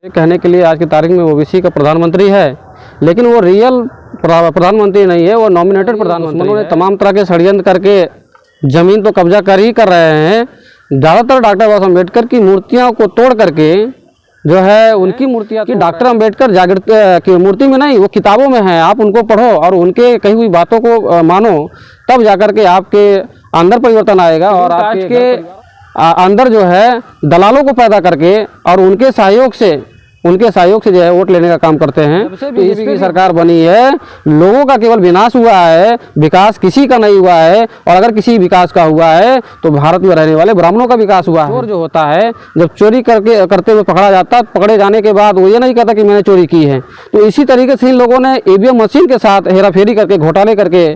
कहने के लिए आज की तारीख में ओबीसी का प्रधानमंत्री है, लेकिन वो रियल प्रधानमंत्री नहीं है, वो नॉमिनेटेड प्रधानमंत्री। उन्होंने तमाम तरह के षड्यंत्र करके ज़मीन तो कब्जा कर ही कर रहे हैं। ज़्यादातर डॉक्टर बाबा साहब अम्बेडकर की मूर्तियों को तोड़ करके जो है उनकी मूर्तियाँ कि डॉक्टर अम्बेडकर जागृत की मूर्ति में नहीं, वो किताबों में है। आप उनको पढ़ो और उनके कही हुई बातों को मानो, तब जाकर के आपके अंदर परिवर्तन आएगा। और आपके अंदर जो है दलालों को पैदा करके और उनके सहयोग से जो है वोट लेने का काम करते हैं। तो बीजेपी की सरकार बनी है, लोगों का केवल विनाश हुआ है, विकास किसी का नहीं हुआ है। और अगर किसी विकास का हुआ है तो भारत में रहने वाले ब्राह्मणों का विकास हुआ है। चोर जो होता है जब चोरी करते हुए पकड़ा जाता, पकड़े जाने के बाद वो ये नहीं कहता कि मैंने चोरी की है। तो इसी तरीके से इन लोगों ने ईवीएम मशीन के साथ हेराफेरी करके, घोटाले करके,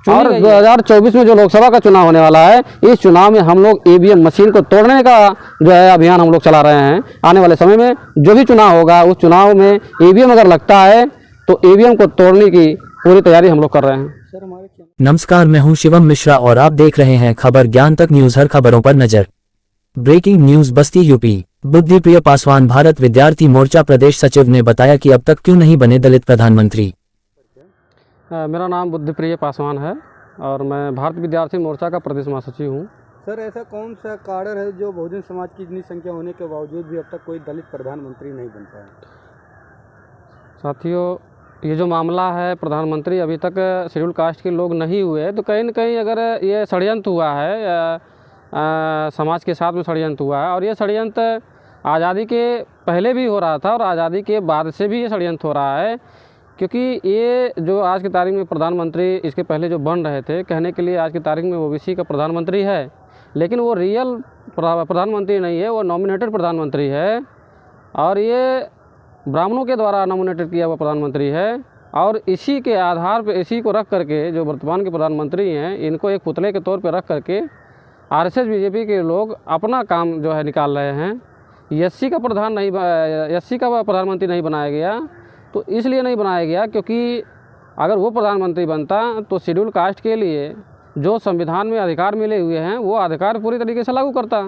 और 2024 में जो लोकसभा का चुनाव होने वाला है, इस चुनाव में हम लोग ईवीएम मशीन को तोड़ने का जो है अभियान हम लोग चला रहे हैं। आने वाले समय में जो भी चुनाव होगा, उस चुनाव में ईवीएम अगर लगता है तो ईवीएम को तोड़ने की पूरी तैयारी हम लोग कर रहे हैं। नमस्कार, मैं हूं शिवम मिश्रा और आप देख रहे हैं खबर ज्ञान तक न्यूज। हर खबरों पर नजर। ब्रेकिंग न्यूज बस्ती यूपी। बुद्धिप्रिय पासवान भारत विद्यार्थी मोर्चा प्रदेश सचिव ने बताया कि अब तक क्यों नहीं बने दलित प्रधानमंत्री। मेरा नाम बुद्धिप्रिय पासवान है और मैं भारत विद्यार्थी मोर्चा का प्रदेश महासचिव हूँ। सर, ऐसा कौन सा कारण है जो बहुजन समाज की इतनी संख्या होने के बावजूद भी अब तक कोई दलित प्रधानमंत्री नहीं बन पाया? साथियों, ये जो मामला है, प्रधानमंत्री अभी तक शेड्यूल कास्ट के लोग नहीं हुए, तो कहीं न कहीं अगर ये षड्यंत्र हुआ है, समाज के साथ में षड्यंत्र हुआ है। और ये षड्यंत्र आज़ादी के पहले भी हो रहा था और आज़ादी के बाद से भी ये षड्यंत्र हो रहा है। क्योंकि ये जो आज की तारीख में प्रधानमंत्री, इसके पहले जो बन रहे थे, कहने के लिए आज की तारीख में ओबीसी का प्रधानमंत्री है, लेकिन वो रियल प्रधानमंत्री नहीं है, वो नॉमिनेटेड प्रधानमंत्री है। और ये ब्राह्मणों के द्वारा नॉमिनेटेड किया हुआ प्रधानमंत्री है। और इसी के आधार पर, इसी को रख करके जो वर्तमान के प्रधानमंत्री हैं, इनको एक पुतले के तौर पर रख करके आरएसएस बीजेपी के लोग अपना काम जो है निकाल रहे हैं। एससी का प्रधानमंत्री नहीं बनाया गया, तो इसलिए नहीं बनाया गया क्योंकि अगर वो प्रधानमंत्री बनता तो शेड्यूल कास्ट के लिए जो संविधान में अधिकार मिले हुए हैं, वो अधिकार पूरी तरीके से लागू करता।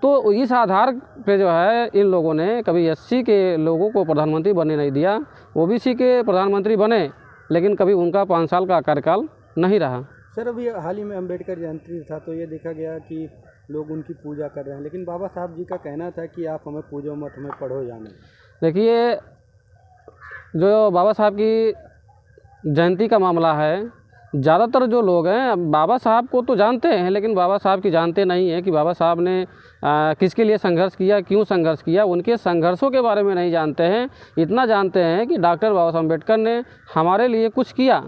तो इस आधार पे जो है इन लोगों ने कभी एससी के लोगों को प्रधानमंत्री बनने नहीं दिया। ओबीसी के प्रधानमंत्री बने, लेकिन कभी उनका 5 साल का कार्यकाल नहीं रहा। सर, अभी हाल ही में अम्बेडकर जयंती था, तो ये देखा गया कि लोग उनकी पूजा कर रहे हैं, लेकिन बाबा साहब जी का कहना था कि आप हमें पूजो मत, हमें पढ़ो जाने। देखिए, जो बाबा साहब की जयंती का मामला है, ज़्यादातर जो लोग हैं बाबा साहब को तो जानते हैं, लेकिन बाबा साहब की जानते नहीं है कि बाबा साहब ने किसके लिए संघर्ष किया, क्यों संघर्ष किया। उनके संघर्षों के बारे में नहीं जानते हैं। इतना जानते हैं कि डॉक्टर बाबा साहब अम्बेडकर ने हमारे लिए कुछ किया।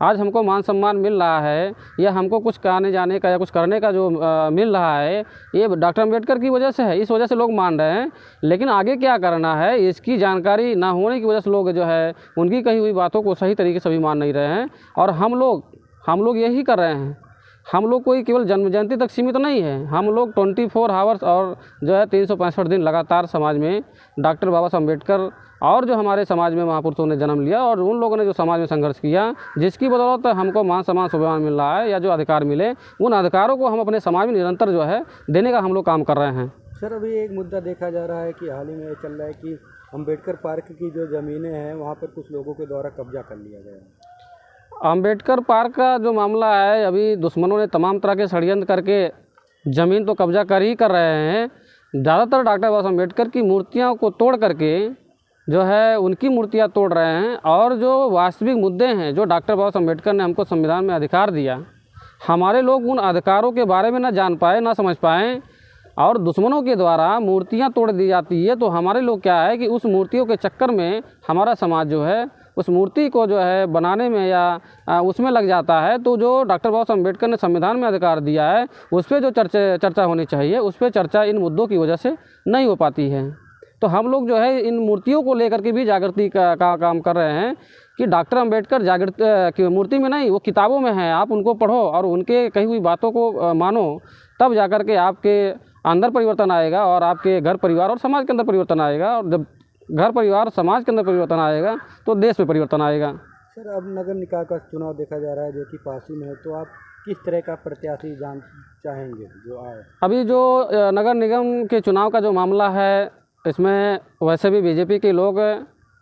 आज हमको मान सम्मान मिल रहा है, या हमको कुछ आने जाने का या कुछ करने का जो मिल रहा है, ये डॉक्टर अम्बेडकर की वजह से है। इस वजह से लोग मान रहे हैं, लेकिन आगे क्या करना है इसकी जानकारी ना होने की वजह से लोग जो है उनकी कही हुई बातों को सही तरीके से भी मान नहीं रहे हैं। और हम लोग यही कर रहे हैं। हम लोग कोई केवल जन्म जयंती तक सीमित नहीं है। हम लोग 24 आवर्स और जो है 365 दिन लगातार समाज में डॉक्टर बाबा साहब अम्बेडकर और जो हमारे समाज में महापुरुषों ने जन्म लिया और उन लोगों ने जो समाज में संघर्ष किया, जिसकी बदौलत हमको मान सम्मान स्वाभिमान मिल रहा है, या जो अधिकार मिले, उन अधिकारों को हम अपने समाज में निरंतर जो है देने का हम लोग काम कर रहे हैं। सर, अभी एक मुद्दा देखा जा रहा है कि हाल ही में ये चल रहा है कि अम्बेडकर पार्क की जो ज़मीनें हैं, वहाँ पर कुछ लोगों के द्वारा कब्जा कर लिया गया है। अम्बेडकर पार्क का जो मामला है, अभी दुश्मनों ने तमाम तरह के षड्यंत्र करके ज़मीन तो कब्जा कर ही कर रहे हैं। ज़्यादातर डॉक्टर बाबा साहब अम्बेडकर की मूर्तियों को तोड़ करके जो है उनकी मूर्तियां तोड़ रहे हैं। और जो वास्तविक मुद्दे हैं, जो डॉक्टर बाबा साहब अम्बेडकर ने हमको संविधान में अधिकार दिया, हमारे लोग उन अधिकारों के बारे में ना जान पाए, ना समझ पाएँ, और दुश्मनों के द्वारा मूर्तियां तोड़ दी जाती है। तो हमारे लोग क्या है कि उस मूर्तियों के चक्कर में हमारा समाज जो है उस मूर्ति को जो है बनाने में या उसमें लग जाता है। तो जो डॉक्टर बाबा साहब अम्बेडकर ने संविधान में अधिकार दिया है, उस पर जो चर्चा होनी चाहिए, उस पर चर्चा इन मुद्दों की वजह से नहीं हो पाती है। तो हम लोग जो है इन मूर्तियों को लेकर के भी जागृति का काम कर रहे हैं कि डॉक्टर अम्बेडकर जागृत की मूर्ति में नहीं, वो किताबों में है। आप उनको पढ़ो और उनके कही हुई बातों को मानो, तब जाकर के आपके अंदर परिवर्तन आएगा और आपके घर परिवार और समाज के अंदर परिवर्तन आएगा। और जब घर परिवार समाज के अंदर परिवर्तन आएगा तो देश में परिवर्तन आएगा। सर, अब नगर निकाय का चुनाव देखा जा रहा है जो कि पास ही में है, तो आप किस तरह का प्रत्याशी चाहेंगे जो आए? अभी जो नगर निगम के चुनाव का जो मामला है, इसमें वैसे भी बीजेपी के लोग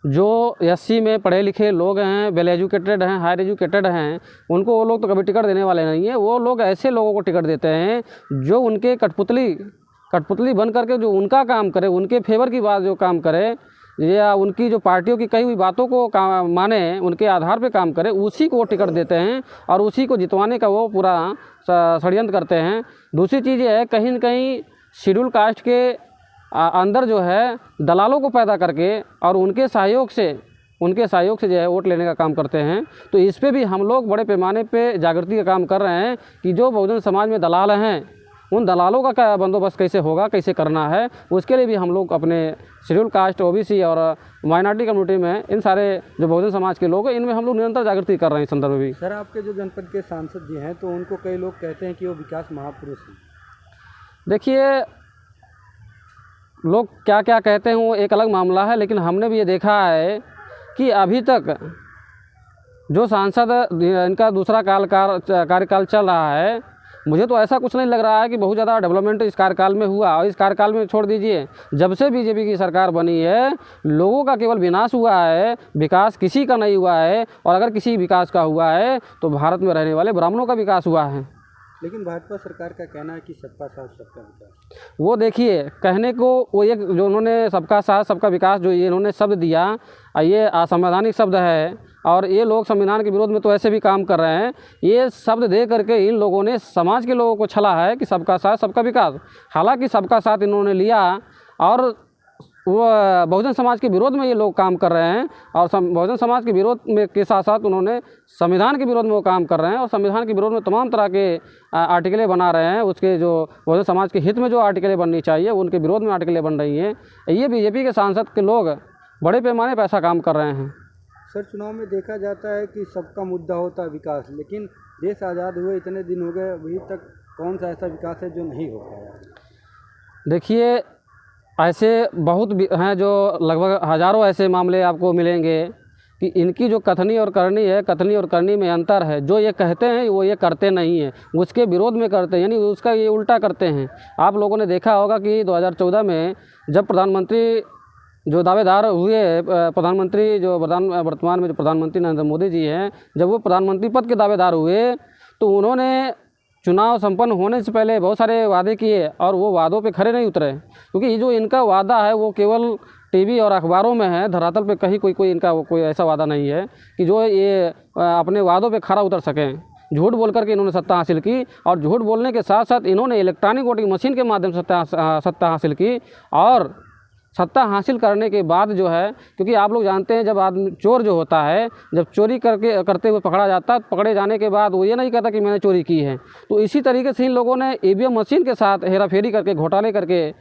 जो एससी में पढ़े लिखे लोग हैं, वेल एजुकेटेड हैं, हायर एजुकेटेड हैं, उनको वो लोग तो कभी टिकट देने वाले नहीं हैं। वो लोग ऐसे लोगों को टिकट देते हैं जो उनके कठपुतली बन करके जो उनका काम करे, उनके फेवर की बात जो काम करे, या उनकी जो पार्टियों की कई हुई बातों को माने, उनके आधार पे काम करे, उसी को वो टिकट देते हैं और उसी को जितवाने का वो पूरा षड्यंत्र करते हैं। दूसरी चीज़ ये है, कहीं न कहीं शेड्यूल कास्ट के अंदर जो है दलालों को पैदा करके और उनके सहयोग से जो है वोट लेने का काम करते हैं। तो इस पे भी हम लोग बड़े पैमाने पे जागृति का काम कर रहे हैं कि जो बहुजन समाज में दलाल हैं, उन दलालों का क्या बंदोबस्त कैसे होगा, कैसे करना है, उसके लिए भी हम लोग अपने शेड्यूल कास्ट, ओबीसी और माइनॉरिटी कम्युनिटी में इन सारे जो बहुजन समाज के लोग हैं, इनमें हम लोग निरंतर जागृति कर रहे हैं। इस संदर्भ में भी सर, आपके जो जनपद के सांसद जी हैं, तो उनको कई लोग कहते हैं कि वो विकास महापुरुष हैं। देखिए, लोग क्या क्या कहते हैं वो एक अलग मामला है, लेकिन हमने भी ये देखा है कि अभी तक जो सांसद इनका दूसरा कार्यकाल चल रहा है, मुझे तो ऐसा कुछ नहीं लग रहा है कि बहुत ज़्यादा डेवलपमेंट इस कार्यकाल में हुआ। और इस कार्यकाल में छोड़ दीजिए, जब से बीजेपी की सरकार बनी है, लोगों का केवल विनाश हुआ है, विकास किसी का नहीं हुआ है। और अगर किसी विकास का हुआ है तो भारत में रहने वाले ब्राह्मणों का विकास हुआ है। लेकिन भाजपा सरकार का कहना है कि सबका साथ सबका विकास। वो देखिए, कहने को वो एक जो उन्होंने सबका साथ सबका विकास जो ये इन्होंने शब्द दिया, ये असंवैधानिक शब्द है और ये लोग संविधान के विरोध में तो ऐसे भी काम कर रहे हैं। ये शब्द दे करके इन लोगों ने समाज के लोगों को छला है कि सबका साथ सबका विकास। हालांकि सबका साथ इन्होंने लिया और वो बहुजन समाज के विरोध में ये लोग काम कर रहे हैं। और बहुजन समाज के विरोध में के साथ साथ उन्होंने संविधान के विरोध में वो काम कर रहे हैं और संविधान के विरोध में तमाम तरह के आर्टिकलें बना रहे हैं। उसके जो बहुजन समाज के हित में जो आर्टिकलें बननी चाहिए, उनके विरोध में आर्टिकलें बन रही हैं। ये बीजेपी के सांसद के लोग बड़े पैमाने पर ऐसा काम कर रहे हैं। सर, चुनाव में देखा जाता है कि सबका मुद्दा होता है विकास, लेकिन देश आज़ाद हुए इतने दिन हो गए, अभी तक कौन सा ऐसा विकास है जो नहीं हो पाया? देखिए, ऐसे बहुत हैं जो लगभग हज़ारों ऐसे मामले आपको मिलेंगे कि इनकी जो कथनी और करनी में अंतर है। जो ये कहते हैं वो ये करते नहीं हैं, उसके विरोध में करते हैं, यानी उसका ये उल्टा करते हैं। आप लोगों ने देखा होगा कि 2014 में जब प्रधानमंत्री जो दावेदार हुए, प्रधानमंत्री जो वर्तमान में जो प्रधानमंत्री नरेंद्र मोदी जी हैं, जब वो प्रधानमंत्री पद के दावेदार हुए तो उन्होंने चुनाव संपन्न होने से पहले बहुत सारे वादे किए और वो वादों पे खरे नहीं उतरे। क्योंकि ये जो इनका वादा है वो केवल टीवी और अखबारों में है, धरातल पे कहीं कोई इनका कोई ऐसा वादा नहीं है कि जो ये अपने वादों पे खरा उतर सकें। झूठ बोल करके इन्होंने सत्ता हासिल की और झूठ बोलने के साथ साथ इन्होंने इलेक्ट्रॉनिक वोटिंग मशीन के माध्यम से सत्ता हासिल की। और सत्ता हासिल करने के बाद जो है, क्योंकि आप लोग जानते हैं जब आदमी चोर जो होता है, जब चोरी करते हुए पकड़ा जाता है, पकड़े जाने के बाद वो ये नहीं कहता कि मैंने चोरी की है। तो इसी तरीके से इन लोगों ने ईवीएम मशीन के साथ हेराफेरी करके, घोटाले करके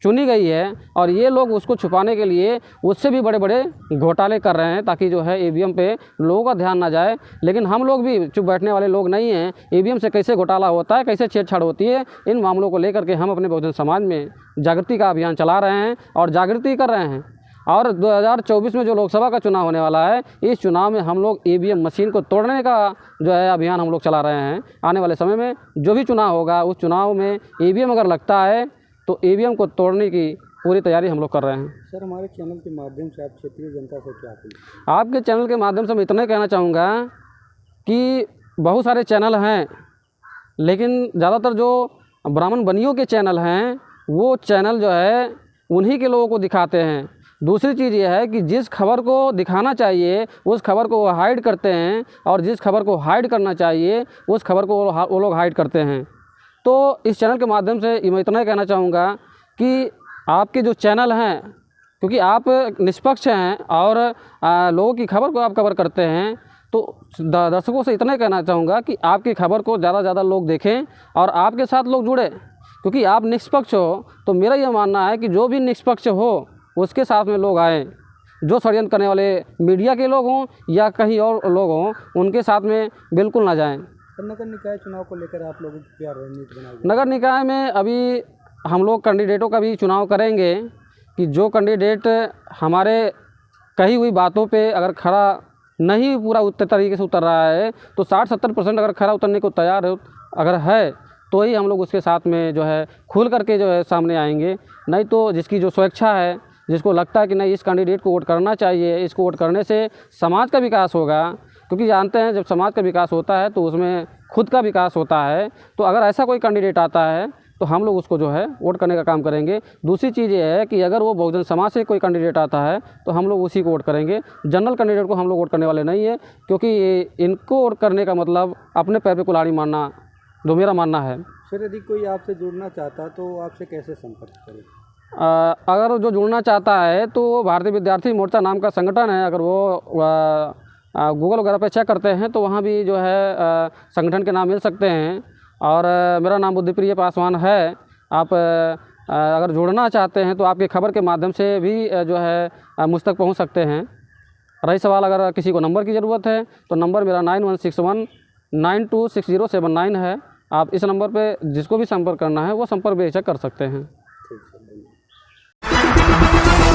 चुनी गई है और ये लोग उसको छुपाने के लिए उससे भी बड़े बड़े घोटाले कर रहे हैं ताकि जो है ईवीएम पे लोगों का ध्यान ना जाए। लेकिन हम लोग भी चुप बैठने वाले लोग नहीं हैं। ईवीएम से कैसे घोटाला होता है, कैसे छेड़छाड़ होती है, इन मामलों को लेकर के हम अपने बहुजन समाज में जागृति का अभियान चला रहे हैं और जागृति कर रहे हैं। और 2024 में जो लोकसभा का चुनाव होने वाला है, इस चुनाव में हम लोग ईवीएम मशीन को तोड़ने का जो है अभियान हम लोग चला रहे हैं। आने वाले समय में जो भी चुनाव होगा, उस चुनाव में ईवीएम अगर लगता है तो ईवीएम को तोड़ने की पूरी तैयारी हम लोग कर रहे हैं। सर, हमारे चैनल के माध्यम से आप क्षेत्रीय जनता से क्या अपील? आपके चैनल के माध्यम से मैं इतना कहना चाहूँगा कि बहुत सारे चैनल हैं, लेकिन ज़्यादातर जो ब्राह्मण बनियों के चैनल हैं वो चैनल जो है उन्हीं के लोगों को दिखाते हैं। दूसरी चीज़ ये है कि जिस खबर को दिखाना चाहिए उस खबर को वो हाइड करते हैं और जिस खबर को हाइड करना चाहिए उस खबर को वो लोग हाइड करते हैं। तो इस चैनल के माध्यम से मैं इतना ही कहना चाहूँगा कि आपके जो चैनल हैं, क्योंकि आप निष्पक्ष हैं और लोगों की खबर को आप कवर करते हैं, तो दर्शकों से इतना ही कहना चाहूँगा कि आपकी खबर को ज़्यादा से ज़्यादा लोग देखें और आपके साथ लोग जुड़े। क्योंकि आप निष्पक्ष हो, तो मेरा यह मानना है कि जो भी निष्पक्ष हो उसके साथ में लोग आएँ। जो षड्यंत्र करने वाले मीडिया के लोग हों या कहीं और लोग हों, उनके साथ में बिल्कुल ना जाएँ। नगर निकाय चुनाव को लेकर आप लोगों की क्या रणनीति बनाई? नगर निकाय में अभी हम लोग कैंडिडेटों का भी चुनाव करेंगे कि जो कैंडिडेट हमारे कही हुई बातों पे अगर खरा नहीं पूरा तरीके से उतर रहा है, तो 60-70% अगर खरा उतरने को तैयार अगर है तो ही हम लोग उसके साथ में जो है खुल करके जो है सामने आएंगे। नहीं तो जिसकी जो स्वेच्छा है जिसको लगता है कि नहीं इस कैंडिडेट को वोट करना चाहिए, इसको वोट करने से समाज का विकास होगा, क्योंकि जानते हैं जब समाज का विकास होता है तो उसमें खुद का विकास होता है। तो अगर ऐसा कोई कैंडिडेट आता है तो हम लोग उसको जो है वोट करने का काम करेंगे। दूसरी चीज़ ये है कि अगर वो बहुजन समाज से कोई कैंडिडेट आता है तो हम लोग उसी को वोट करेंगे। जनरल कैंडिडेट को हम लोग वोट करने वाले नहीं है, क्योंकि इनको वोट करने का मतलब अपने पैर पे कुल्हाड़ी मारना, जो मेरा मानना है। सर यदि कोई आपसे जुड़ना चाहता तो आपसे कैसे संपर्क करें? अगर जो जुड़ना चाहता है तो भारतीय विद्यार्थी मोर्चा नाम का संगठन है, अगर वो गूगल वगैरह पे चेक करते हैं तो वहाँ भी जो है संगठन के नाम मिल सकते हैं। और मेरा नाम बुद्धिप्रिय पासवान है। आप अगर जुड़ना चाहते हैं तो आपकी खबर के माध्यम से भी जो है मुझ तक पहुँच सकते हैं। रही सवाल अगर किसी को नंबर की ज़रूरत है तो नंबर मेरा 9161926079 है। आप इस नंबर पे जिसको भी संपर्क करना है वो संपर्क बेशक कर सकते हैं। ठीक है।